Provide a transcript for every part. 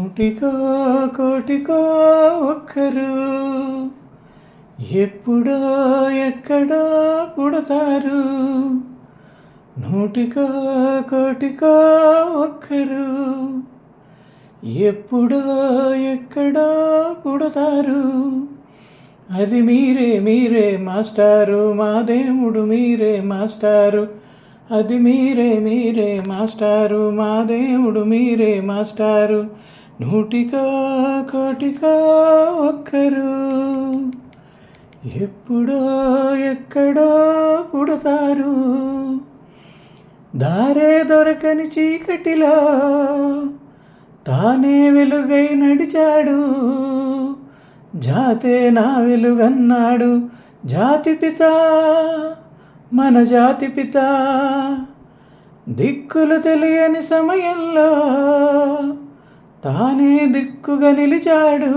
నూటికో కోటికో ఒక్కరు ఎప్పుడో ఎక్కడో పుడతారు. నూటికో కోటికో ఒక్కరు ఎప్పుడో ఎక్కడో పుడతారు. అది మీరే మీరే మాస్టారు, మా దేవుడు మీరే మాస్టారు. అది మీరే మీరే మాస్టారు, మా దేవుడు మీరే మాస్టారు. నూటికో కోటికో ఒక్కరు ఎప్పుడో ఎక్కడో పుడతారు. దారే దొరకని చీకటిలో తానే వెలుగై నడిచాడు. జాతే నా వెలుగన్నాడు జాతిపిత, మన జాతిపిత. దిక్కులు తెలియని సమయంలో తానే దిక్కుగా నిలిచాడు.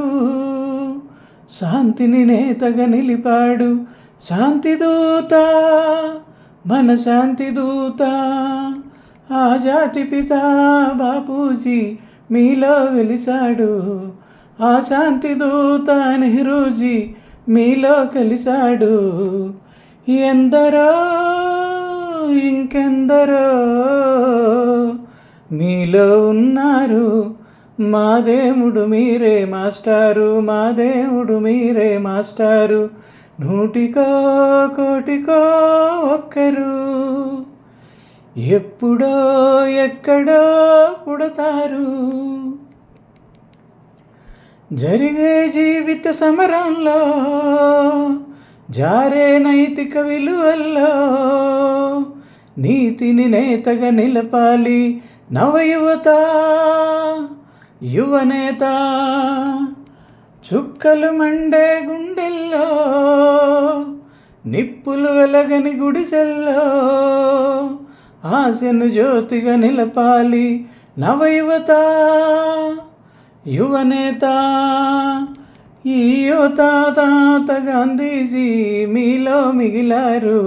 శాంతిని నేతగా నిలిపాడు. శాంతిదూత, మన శాంతిదూత. ఆ జాతిపిత బాపూజీ మీలో వెలిసాడు. ఆ శాంతిదూత నెహ్రూజీ మీలో కలిశాడు. ఎందరో ఇంకెందరో మీలో ఉన్నారు. మా దేవుడు మీరే మాస్టారు, మా దేవుడు మీరే మాస్టారు. నూటికో కోటికో ఒక్కరు ఎప్పుడో ఎక్కడో పుడతారు. జరిగే జీవిత సమరంలో జారే నైతిక విలువల్లో నీతిని నేతగా నిలపాలి నవయువత, యువనేత. చుక్కలు మండే గుండెల్లో నిప్పులు వెలగని గుడిసెల్లో ఆశను జ్యోతిగా నిలపాలి నవయువత, యువనేత. ఈ యువత తాత గాంధీజీ మీలో మిగిలారు.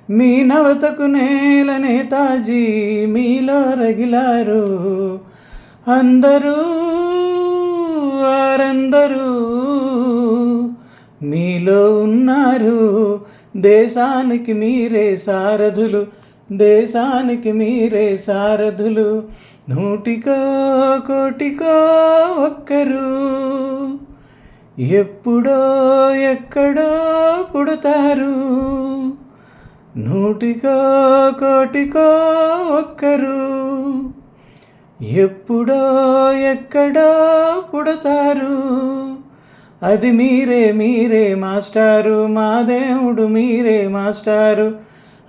మీ నవతకు నేల నేతాజీ మీలో రగిలారు. అందరూ వారందరూ మీలో ఉన్నారు. దేశానికి మీరే సారథులు, దేశానికి మీరే సారథులు. నూటికో కోటికో ఒక్కరు ఎప్పుడో ఎక్కడో పుడతారు. నూటికో కోటికో ఒక్కరు ఎప్పుడో ఎక్కడో పుడతారు. అది మీరే మీరే మాస్టారు, మా దేవుడు మీరే మాస్టారు.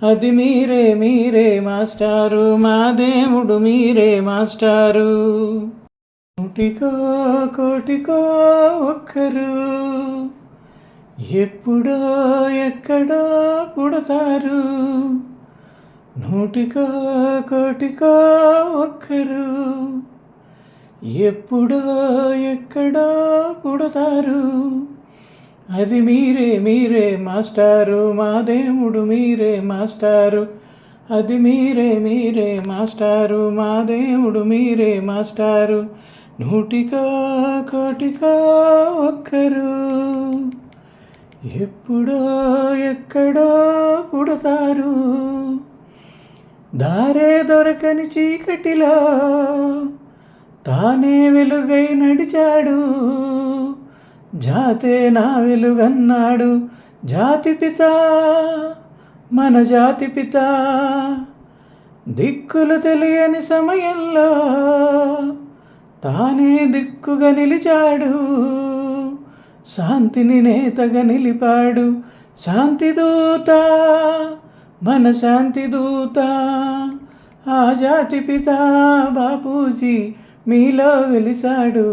అది మీరే మీరే మాస్టారు, మా దేవుడు మీరే మాస్టారు. నూటికో కోటికో ఒక్కరు ఎప్పుడో ఎక్కడో పుడతారు. నూటికో కోటికో ఒక్కరు ఎప్పుడో ఎక్కడో పుడతారు. అది మీరే మీరే మాస్టారు, మా దేవుడు మీరే మాస్టారు. అది మీరే మీరే మాస్టారు, మా దేవుడు మీరే మాస్టారు. నూటికో కోటికో ఒక్కరు ఎప్పుడో ఎక్కడో పుడతారు. దారే దొరకని చీకటిలో తానే వెలుగై నడిచాడు. జాతే నా వెలుగన్నాడు జాతిపిత, మన జాతిపిత. దిక్కులు తెలియని సమయంలో తానే దిక్కుగా నిలిచాడు. శాంతిని నేతగా నిలిపాడు. శాంతిదూత, మన శాంతిదూత. ఆ జాతిపిత బాపూజీ మీలో వెలిసాడు.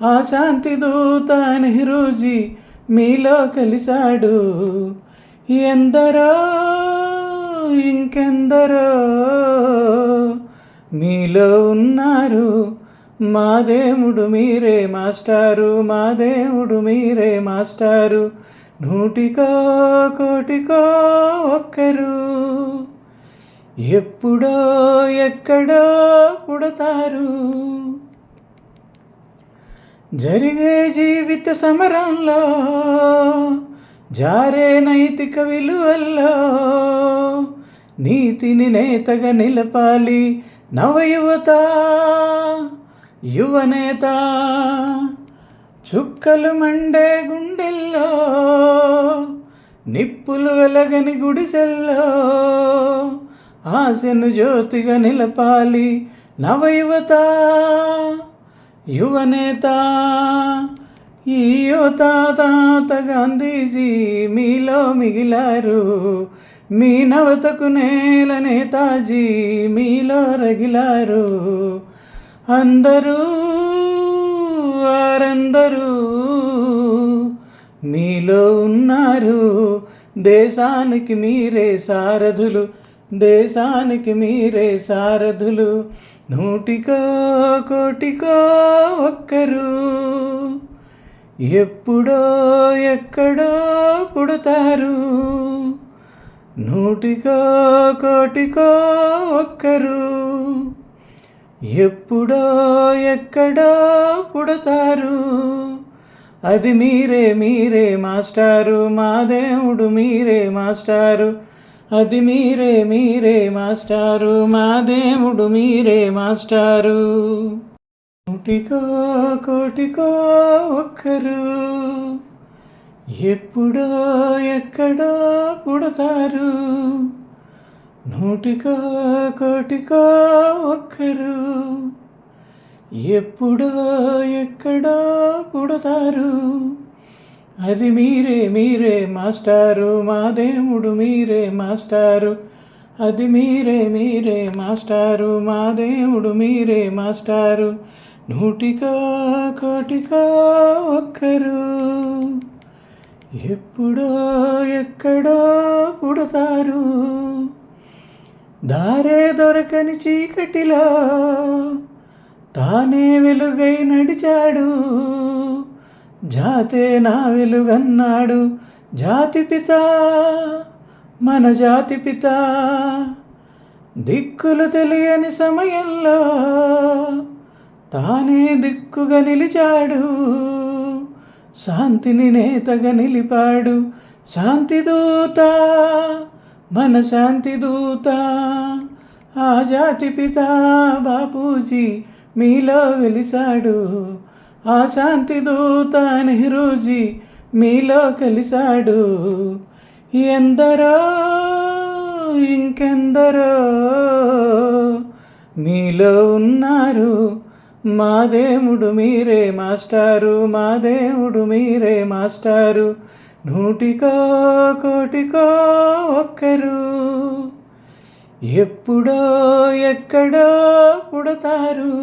ఆ శాంతిదూత నెహ్రూజీ మీలో కలిశాడు. ఎందరో ఇంకెందరో మీలో ఉన్నారు. మా దేవుడు మీరే మాస్టారు, మా దేవుడు మీరే మాస్టారు. నూటికో కోటికో ఒక్కరు ఎప్పుడో ఎక్కడో పుడతారు. జరిగే జీవిత సమరంలో జారే నైతిక విలువల్లో నీతిని నేతగా నిలపాలి నవయువత యువనేత. చుక్కలు మండే గుండెల్లో నిప్పులు వెలగని గుడిసెల్లో ఆశను జ్యోతిగా నిలపాలి నవయువత యువనేత. ఈ యువత తాత గాంధీజీ మీలో మిగిలారు, మీ నవతకు నేల నేతాజీ మీలో రగిలారు. అందరూ వారందరూ మీలో ఉన్నారు, దేశానికి మీరే సారథులు, దేశానికి మీరే సారథులు. నూటికో కోటికో ఒక్కరు ఎప్పుడో ఎక్కడో పుడతారు. నూటికో కోటికో ఒక్కరు ఎప్పుడో ఎక్కడో పుడతారు. అది మీరే మీరే మాస్టారు, మా దేవుడు మీరే మాస్టారు. అది మీరే మీరే మాస్టారు, మా దేవుడు మీరే మాస్టారు. నూటికో కోటికో ఒక్కరు ఎప్పుడో ఎక్కడో పుడతారు. నూటికో కోటికో ఒక్కరు ఎప్పుడో ఎక్కడో పుడతారు. అది మీరే మీరే మాస్టారు, మా దేవుడు మీరే మాస్టారు. అది మీరే మీరే మాస్టారు, మా దేవుడు మీరే మాస్టారు. నూటికో కోటికో ఒక్కరు ఎప్పుడో ఎక్కడో పుడతారు. దారే దొరకని చీకటిలో తానే వెలుగై నడిచాడు, జాతే నా వెలుగన్నాడు. జాతిపిత మన జాతిపిత దిక్కులు తెలియని సమయంలో తానే దిక్కుగా నిలిచాడు, శాంతిని నేతగా నిలిపాడు. శాంతిదూత మన శాంతిదూత ఆ జాతిపిత బాపూజీ మీలో వెలిసాడు. ఆ శాంతిదూత నెహ్రూజీ మీలో కలిశాడు. ఎందరో ఇంకెందరో మీలో ఉన్నారు, మా దేవుడు మీరే మాస్టారు, మా దేవుడు మీరే మాస్టారు. నూటికో కోటికో ఒక్కరు ఎప్పుడో ఎక్కడో పుడతారు.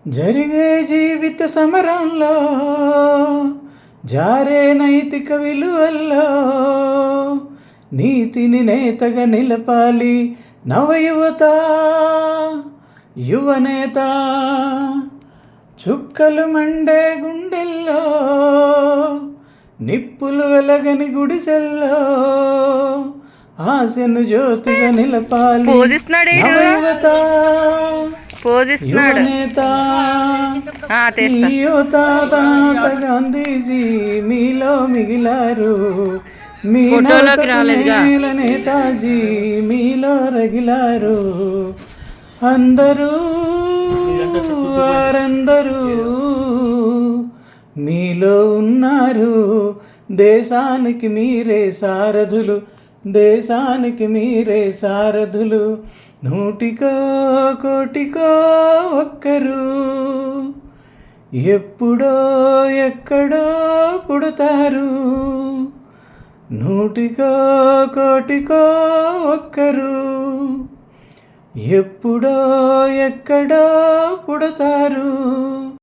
జరిగే జీవిత సమరంలో జారే నైతిక విలువల్లో నీతిని నేతగా నిలపాలి నవయువత యువనేత. చుక్కలు మండే గుండెల్లో నిప్పులు వెలగని గుడిసెల్లో ఆశను జ్యోతిగా నిలపాలి నవయువత యువనేత. యువత తాత గాంధీజీ మీలో మిగిలారు, మీ నవతకు నేతాజీ మీలో రగిలారు. అందరూ వారందరూ మీలో ఉన్నారు, దేశానికి మీరే సారథులు, దేశానికి మీరే సారథులు. నూటికో కోటికో ఒక్కరు ఎప్పుడో ఎక్కడో పుడతారు. నూటికో కోటికో ఒక్కరు ఎప్పుడో ఎక్కడో పుడతారు.